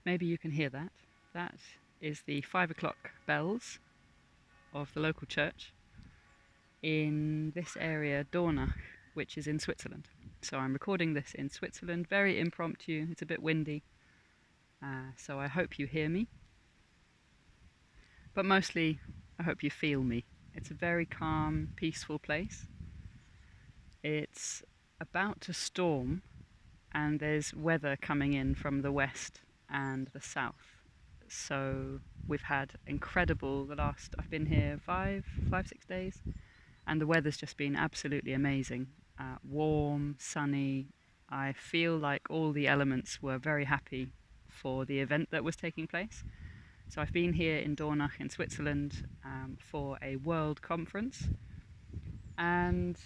Maybe you can hear that. That is the 5 o'clock bells of the local church in this area, Dornach, which is in Switzerland. So I'm recording this in Switzerland, very impromptu. It's a bit windy, so I hope you hear me. But mostly, I hope you feel me. It's a very calm, peaceful place. It's about to storm, and there's weather coming in from the west and the south. So we've had incredible, I've been here 6 days, and the weather's just been absolutely amazing. Warm, sunny. I feel like all the elements were very happy for the event that was taking place. So I've been here in Dornach in Switzerland for a world conference, and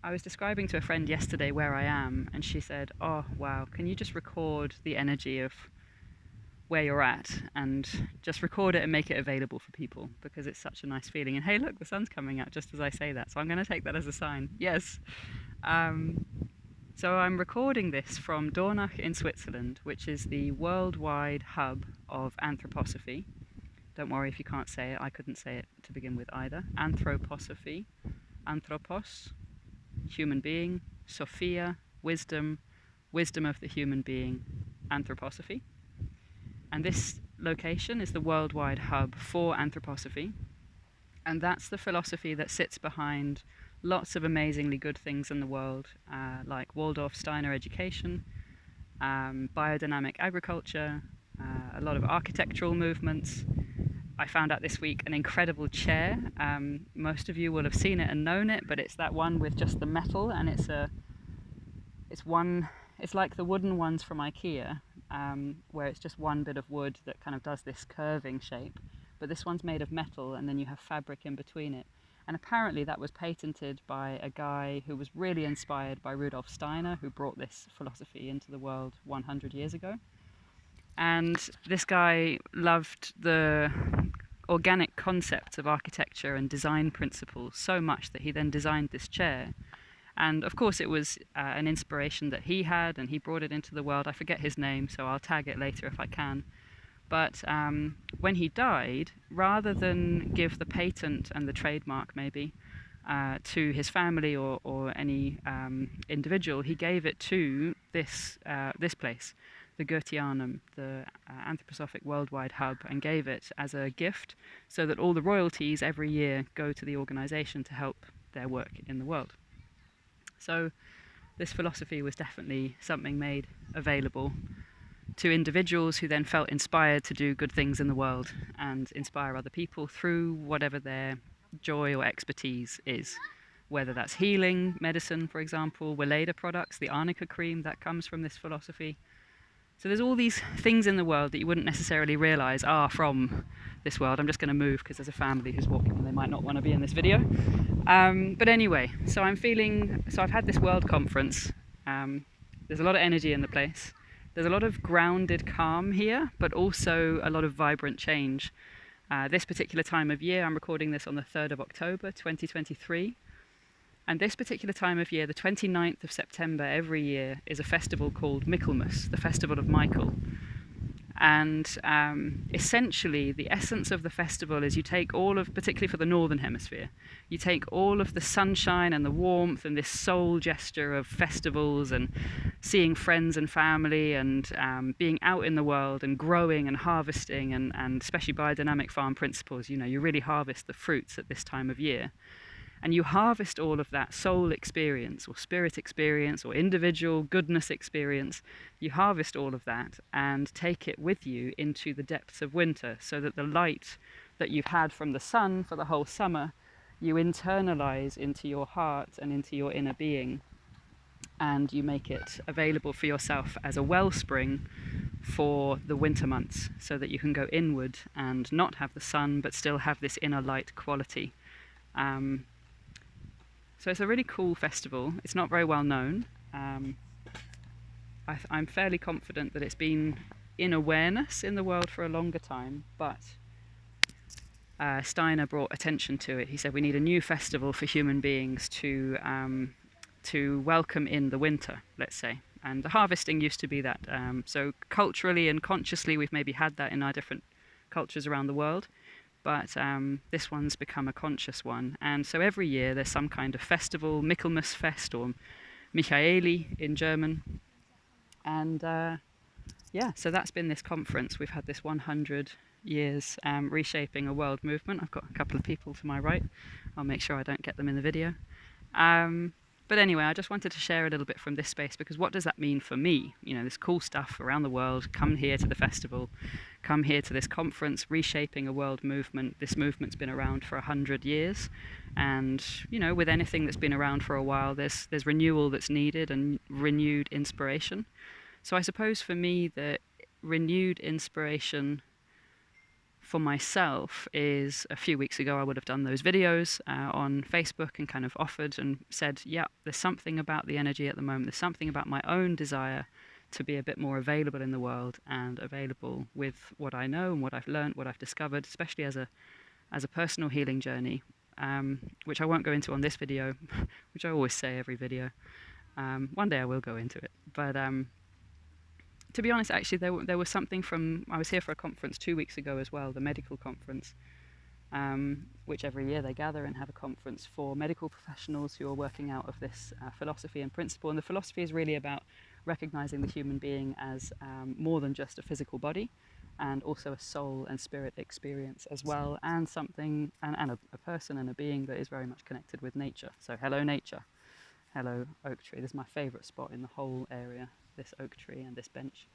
I was describing to a friend yesterday where I am, and she said, "Oh wow, can you just record the energy of where you're at and just record it and make it available for people, because it's such a nice feeling." And hey, look, the sun's coming out just as I say that, so I'm going to take that as a sign. Yes. So I'm recording this from Dornach in Switzerland, which is the worldwide hub of anthroposophy. Don't worry if you can't say it, I couldn't say it to begin with either. Anthroposophy, anthropos, human being, Sophia, wisdom, wisdom of the human being, anthroposophy. And this location is the worldwide hub for anthroposophy, and that's the philosophy that sits behind lots of amazingly good things in the world, like Waldorf Steiner education, biodynamic agriculture, a lot of architectural movements. I found out this week an incredible chair. Most of you will have seen it and known it, but it's that one with just the metal, and it's like the wooden ones from IKEA, where it's just one bit of wood that kind of does this curving shape. But this one's made of metal, and then you have fabric in between it. And apparently that was patented by a guy who was really inspired by Rudolf Steiner, who brought this philosophy into the world 100 years ago. And this guy loved the organic concepts of architecture and design principles so much that he then designed this chair. And of course it was an inspiration that he had, and he brought it into the world. I forget his name, so I'll tag it later if I can. But when he died, rather than give the patent and the trademark maybe to his family or any individual, he gave it to this place, the Goetheanum, the Anthroposophic Worldwide Hub, and gave it as a gift so that all the royalties every year go to the organization to help their work in the world. So this philosophy was definitely something made available to individuals who then felt inspired to do good things in the world and inspire other people through whatever their joy or expertise is. Whether that's healing, medicine, for example, Weleda products, the arnica cream, that comes from this philosophy. So there's all these things in the world that you wouldn't necessarily realize are from this world. I'm just going to move because there's a family who's walking and they might not want to be in this video. But anyway, so I've had this world conference. There's a lot of energy in the place. There's a lot of grounded calm here, but also a lot of vibrant change. This particular time of year, I'm recording this on the 3rd of October, 2023. And this particular time of year, the 29th of September every year, is a festival called Michaelmas, the Festival of Michael. And essentially, the essence of the festival is you take all of, particularly for the Northern Hemisphere, you take all of the sunshine and the warmth and this soul gesture of festivals and seeing friends and family and being out in the world and growing and harvesting and especially biodynamic farm principles. You know, you really harvest the fruits at this time of year. And you harvest all of that soul experience or spirit experience or individual goodness experience. You harvest all of that and take it with you into the depths of winter, so that the light that you've had from the sun for the whole summer, you internalize into your heart and into your inner being. And you make it available for yourself as a wellspring for the winter months, so that you can go inward and not have the sun, but still have this inner light quality. So it's a really cool festival. It's not very well known. I'm fairly confident that it's been in awareness in the world for a longer time, but Steiner brought attention to it. He said we need a new festival for human beings to welcome in the winter, let's say. And the harvesting used to be that. So culturally and consciously, we've maybe had that in our different cultures around the world. But this one's become a conscious one. And so every year there's some kind of festival, Michaelmas Fest or Michaeli in German. And yeah, so that's been this conference. We've had this 100 years reshaping a world movement. I've got a couple of people to my right. I'll make sure I don't get them in the video. But anyway, I just wanted to share a little bit from this space, because what does that mean for me? You know, this cool stuff around the world, come here to the festival, come here to this conference, reshaping a world movement. This movement's been around for 100 years. And, you know, with anything that's been around for a while, there's renewal that's needed and renewed inspiration. So I suppose for me, the renewed inspiration for myself is, a few weeks ago I would have done those videos on Facebook and kind of offered and said, yeah, there's something about the energy at the moment, there's something about my own desire to be a bit more available in the world and available with what I know and what I've learned, what I've discovered, especially as a personal healing journey, which I won't go into on this video, which I always say every video. One day I will go into it, but to be honest, actually, there was something from, I was here for a conference 2 weeks ago as well, the medical conference, which every year they gather and have a conference for medical professionals who are working out of this philosophy and principle. And the philosophy is really about recognizing the human being as more than just a physical body, and also a soul and spirit experience as well, and something, and a person and a being that is very much connected with nature. So hello nature, hello oak tree. This is my favorite spot in the whole area, this oak tree and this bench.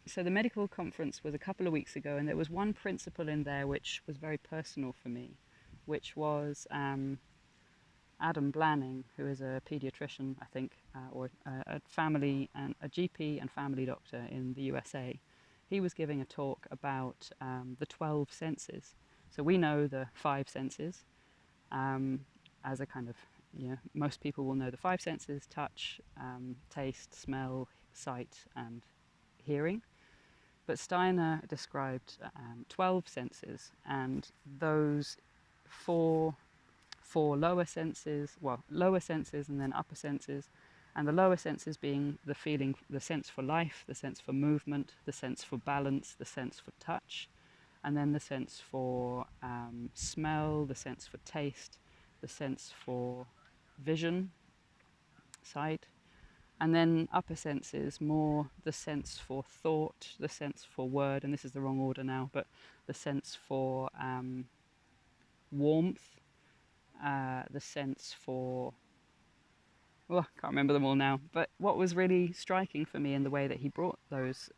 So the medical conference was a couple of weeks ago, and there was one principle in there which was very personal for me, which was Adam Blanning, who is a pediatrician, I think, or a family and a GP and family doctor in the USA. He was giving a talk about the 12 senses. So we know the 5 senses as a kind of, you know, most people will know the 5 senses: touch, taste, smell, sight, and hearing. But Steiner described 12 senses, and those four lower senses, well, lower senses and then upper senses, and the lower senses being the feeling, the sense for life, the sense for movement, the sense for balance, the sense for touch, and then the sense for smell, the sense for taste, the sense for vision, sight, and then upper senses, more the sense for thought, the sense for word, and this is the wrong order now, but the sense for warmth, the sense for, well, I can't remember them all now, but what was really striking for me in the way that he brought those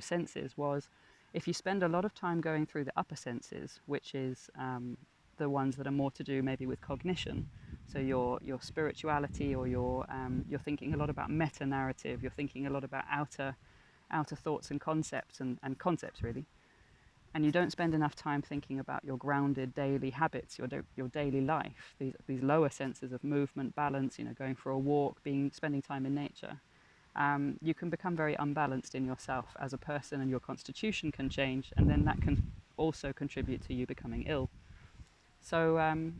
senses was, if you spend a lot of time going through the upper senses, which is the ones that are more to do maybe with cognition, so your spirituality, or you're thinking a lot about meta-narrative, you're thinking a lot about outer thoughts and concepts, and concepts really, and you don't spend enough time thinking about your grounded daily habits, your daily life, these lower senses of movement, balance, you know, going for a walk, spending time in nature, you can become very unbalanced in yourself as a person, and your constitution can change, and then that can also contribute to you becoming ill. So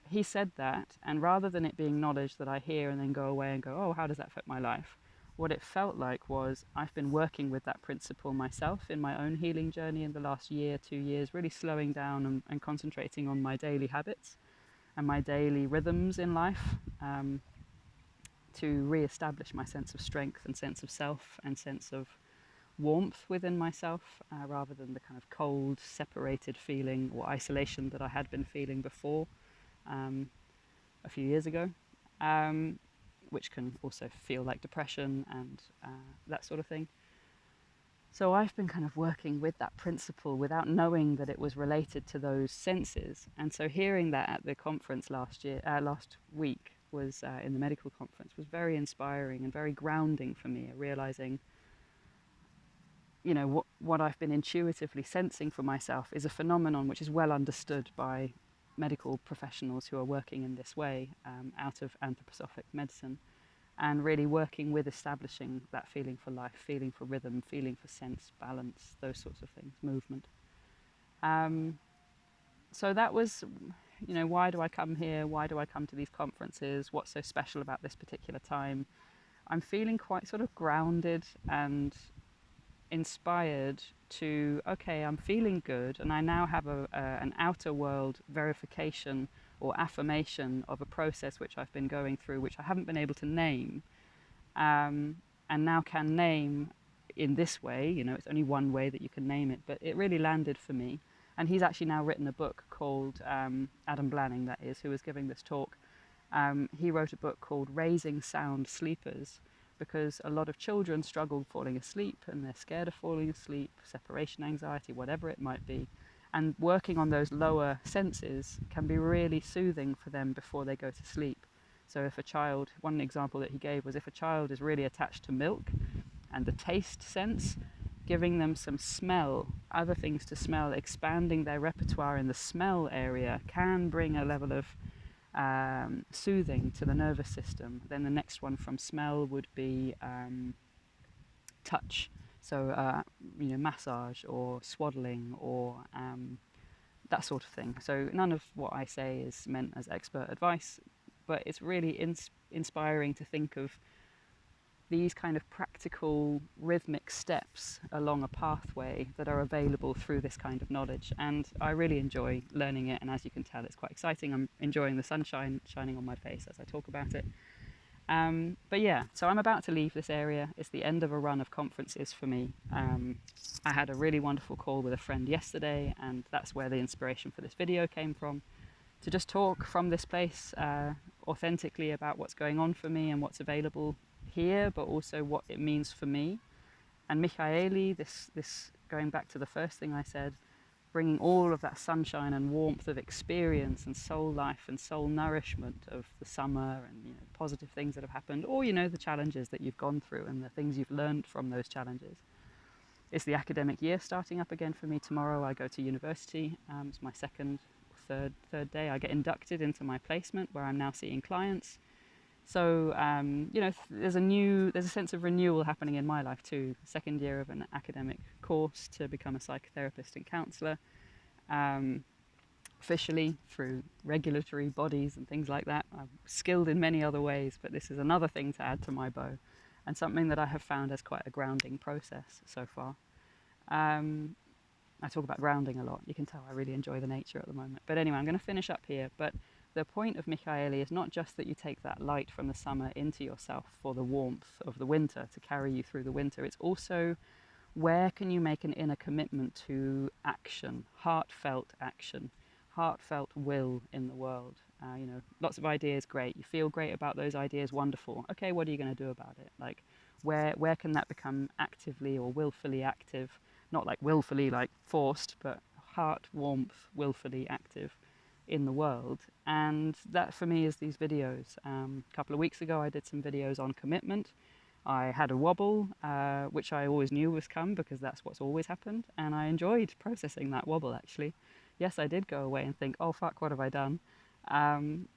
he said that, and rather than it being knowledge that I hear and then go away and go, oh, how does that affect my life? What it felt like was, I've been working with that principle myself in my own healing journey in the last year, 2 years, really slowing down and concentrating on my daily habits and my daily rhythms in life, to re-establish my sense of strength and sense of self and sense of warmth within myself, rather than the kind of cold, separated feeling or isolation that I had been feeling before. A few years ago, which can also feel like depression and that sort of thing. So I've been kind of working with that principle without knowing that it was related to those senses. And so hearing that at the conference last week was in the medical conference, was very inspiring and very grounding for me, realizing, you know, what I've been intuitively sensing for myself is a phenomenon which is well understood by medical professionals who are working in this way, out of anthroposophic medicine, and really working with establishing that feeling for life, feeling for rhythm, feeling for sense, balance, those sorts of things, movement. So that was, you know, why do I come here? Why do I come to these conferences? What's so special about this particular time? I'm feeling quite sort of grounded and inspired to, okay, I'm feeling good, and I now have an outer world verification or affirmation of a process which I've been going through, which I haven't been able to name, and now can name in this way. You know, it's only one way that you can name it, but it really landed for me. And he's actually now written a book called, Adam Blanning, that is, who was giving this talk. He wrote a book called Raising Sound Sleepers, because a lot of children struggle falling asleep, and they're scared of falling asleep, separation anxiety, whatever it might be. And working on those lower senses can be really soothing for them before they go to sleep. So if a child, one example that he gave was if a child is really attached to milk and the taste sense, giving them some smell, other things to smell, expanding their repertoire in the smell area can bring a level of soothing to the nervous system. Then the next one from smell would be touch. So, you know, massage or swaddling or that sort of thing. So none of what I say is meant as expert advice, but it's really inspiring to think of these kind of practical rhythmic steps along a pathway that are available through this kind of knowledge. And I really enjoy learning it, and as you can tell, it's quite exciting. I'm enjoying the sunshine shining on my face as I talk about it. But yeah, so I'm about to leave this area. It's the end of a run of conferences for me. I had a really wonderful call with a friend yesterday, and that's where the inspiration for this video came from, to just talk from this place authentically about what's going on for me and what's available here, but also what it means for me. And Michaeli, this going back to the first thing I said, bringing all of that sunshine and warmth of experience and soul life and soul nourishment of the summer, and, you know, positive things that have happened, or, you know, the challenges that you've gone through and the things you've learned from those challenges. It's the academic year starting up again for me tomorrow. I go to university. It's my third day. I get inducted into my placement where I'm now seeing clients. So, you know, there's a sense of renewal happening in my life too. Second year of an academic course to become a psychotherapist and counsellor, officially through regulatory bodies and things like that. I'm skilled in many other ways, but this is another thing to add to my bow, and something that I have found as quite a grounding process so far. I talk about grounding a lot. You can tell I really enjoy the nature at the moment. But anyway, I'm going to finish up here. But the point of Michaeli is not just that you take that light from the summer into yourself for the warmth of the winter, to carry you through the winter. It's also, where can you make an inner commitment to action, heartfelt will in the world. You know, lots of ideas, great. You feel great about those ideas, wonderful. Okay, what are you going to do about it? Like, where can that become actively or willfully active? Not like willfully, like forced, but heart warmth, willfully active in the world. And that for me is these videos. A couple of weeks ago I did some videos on commitment. I had a wobble, which I always knew was come, because that's what's always happened, and I enjoyed processing that wobble actually. Yes, I did go away and think, oh fuck, what have I done?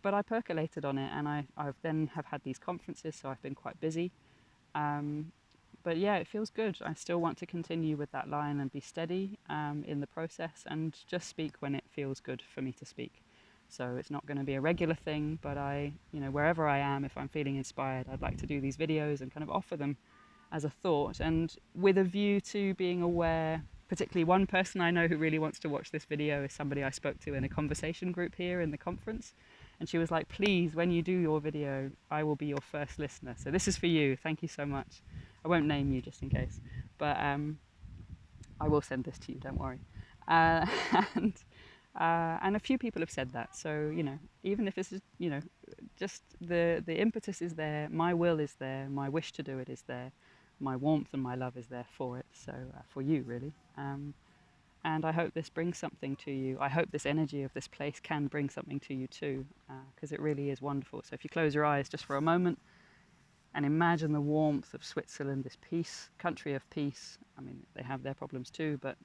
But I percolated on it, and I've then have had these conferences, so I've been quite busy. But yeah, it feels good. I still want to continue with that line and be steady in the process, and just speak when it feels good for me to speak. So it's not going to be a regular thing, but you know, wherever I am, if I'm feeling inspired, I'd like to do these videos and kind of offer them as a thought, and with a view to being aware. Particularly one person I know who really wants to watch this video is somebody I spoke to in a conversation group here in the conference. And she was like, please, when you do your video, I will be your first listener. So this is for you. Thank you so much. I won't name you just in case, but I will send this to you, don't worry. And a few people have said that. So, you know, even if it's, you know, just the impetus is there, my will is there, my wish to do it is there, my warmth and my love is there for it. So for you, really. And I hope this brings something to you. I hope this energy of this place can bring something to you too, because it really is wonderful. So if you close your eyes just for a moment and imagine the warmth of Switzerland, this peace, country of peace. I mean, they have their problems too, but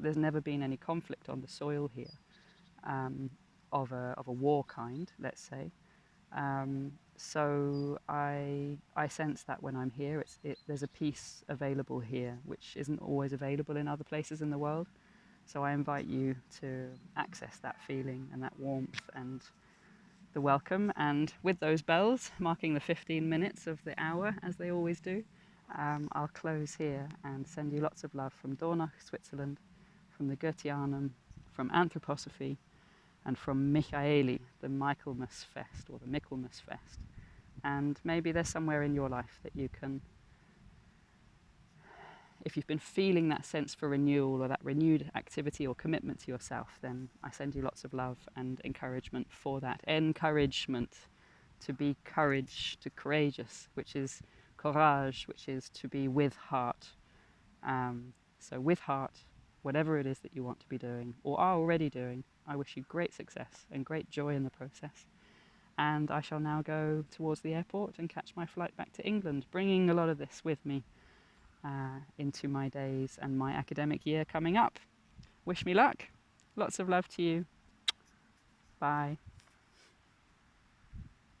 there's never been any conflict on the soil here, of a war kind, let's say. So I sense that when I'm here, there's a peace available here, which isn't always available in other places in the world. So I invite you to access that feeling and that warmth, and the welcome, and with those bells marking the 15 minutes of the hour, as they always do, I'll close here and send you lots of love from Dornach, Switzerland, from the Goetheanum, from Anthroposophy, and from Michaeli, the Michaelmas Fest, or the Michaelmas Fest. And maybe there's somewhere in your life that you can, if you've been feeling that sense for renewal or that renewed activity or commitment to yourself, then I send you lots of love and encouragement for that. Encouragement to be courageous, which is courage, which is to be with heart. So with heart, whatever it is that you want to be doing or are already doing, I wish you great success and great joy in the process. And I shall now go towards the airport and catch my flight back to England, bringing a lot of this with me into my days and my academic year coming up. Wish me luck. Lots of love to you. Bye.